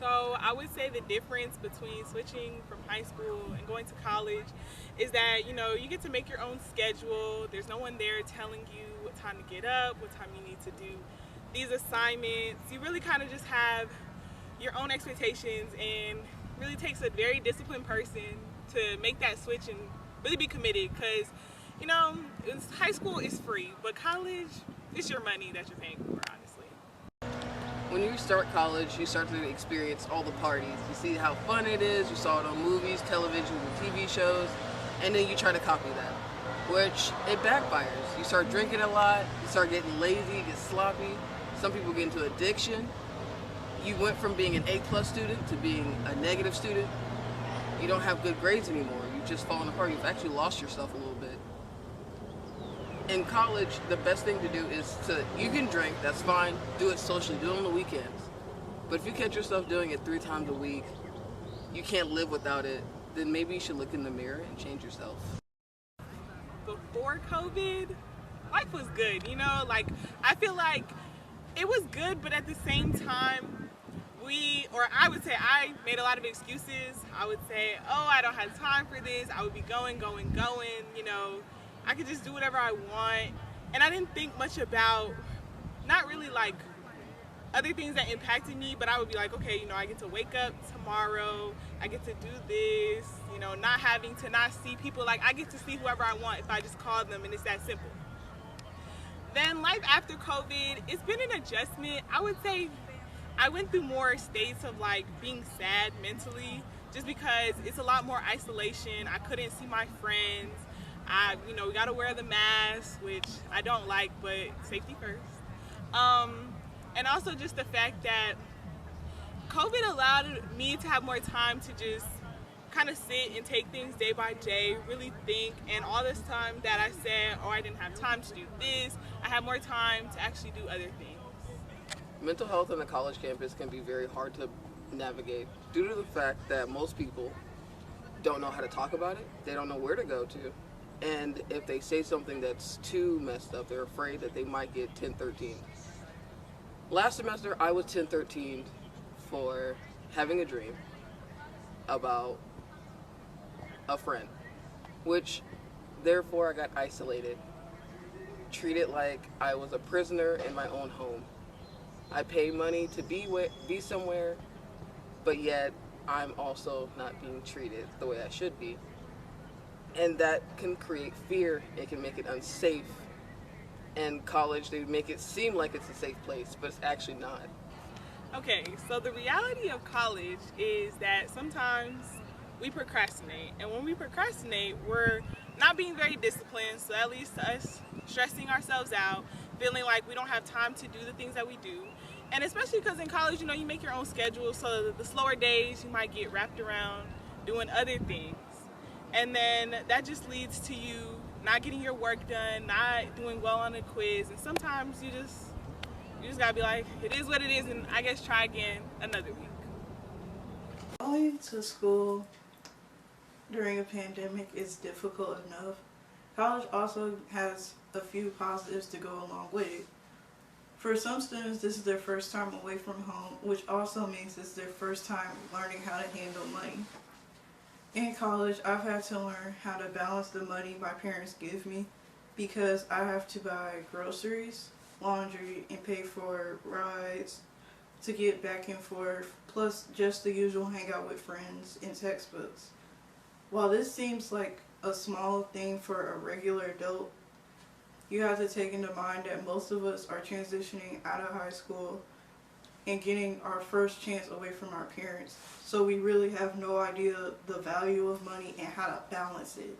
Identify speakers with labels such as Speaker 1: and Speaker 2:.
Speaker 1: So I would say the difference between switching from high school and going to college is that, you get to make your own schedule. There's no one there telling you what time to get up, what time you need to do these assignments. You really kind of just have your own expectations, and really takes a very disciplined person to make that switch and really be committed, because high school is free, but college, it's your money that you're paying for, honestly.
Speaker 2: When you start college, you start to experience all the parties. You see how fun it is, you saw it on movies, television, and TV shows, and then you try to copy that, which it backfires. You start drinking a lot, you start getting lazy, get sloppy, some people get into addiction. You went from being an A+ student to being a negative student. You don't have good grades anymore. You've just fallen apart. You've actually lost yourself a little bit. In college, the best thing to do is you can drink, that's fine, do it socially, do it on the weekends. But if you catch yourself doing it 3 times a week, you can't live without it, then maybe you should look in the mirror and change yourself.
Speaker 1: Before COVID, life was good, I feel like it was good, but at the same time, I would say I made a lot of excuses. I would say, oh, I don't have time for this. I would be going, I could just do whatever I want. And I didn't think much about, not really like other things that impacted me, but I would be like, okay, I get to wake up tomorrow. I get to do this, not having to not see people. Like, I get to see whoever I want if I just call them, and it's that simple. Then life after COVID, it's been an adjustment. I would say I went through more states of like being sad mentally, just because it's a lot more isolation. I couldn't see my friends. We gotta wear the mask, which I don't like, but safety first. And also just the fact that COVID allowed me to have more time to just kind of sit and take things day by day, really think. And all this time that I said, oh, I didn't have time to do this, I had more time to actually do other things.
Speaker 2: Mental health on the college campus can be very hard to navigate due to the fact that most people don't know how to talk about it, they don't know where to go to, and if they say something that's too messed up, they're afraid that they might get 1013. Last semester, I was 1013 for having a dream about a friend, which therefore I got isolated, treated like I was a prisoner in my own home. I pay money to be somewhere, but yet I'm also not being treated the way I should be. And that can create fear, it can make it unsafe. And college, they make it seem like it's a safe place, but it's actually not.
Speaker 1: Okay, so the reality of college is that sometimes we procrastinate. And when we procrastinate, we're not being very disciplined, so that leads to us stressing ourselves out, feeling like we don't have time to do the things that we do. And especially because in college, you make your own schedule, so the slower days you might get wrapped around doing other things. And then that just leads to you not getting your work done, not doing well on a quiz, and sometimes you just gotta be like, it is what it is, and I guess try again another week.
Speaker 3: Going to school during a pandemic is difficult enough. College also has a few positives to go along with it. For some students, this is their first time away from home, which also means it's their first time learning how to handle money. In college, I've had to learn how to balance the money my parents give me, because I have to buy groceries, laundry, and pay for rides to get back and forth, plus just the usual hangout with friends and textbooks. While this seems like a small thing for a regular adult, you have to take into mind that most of us are transitioning out of high school and getting our first chance away from our parents. So we really have no idea the value of money and how to balance it.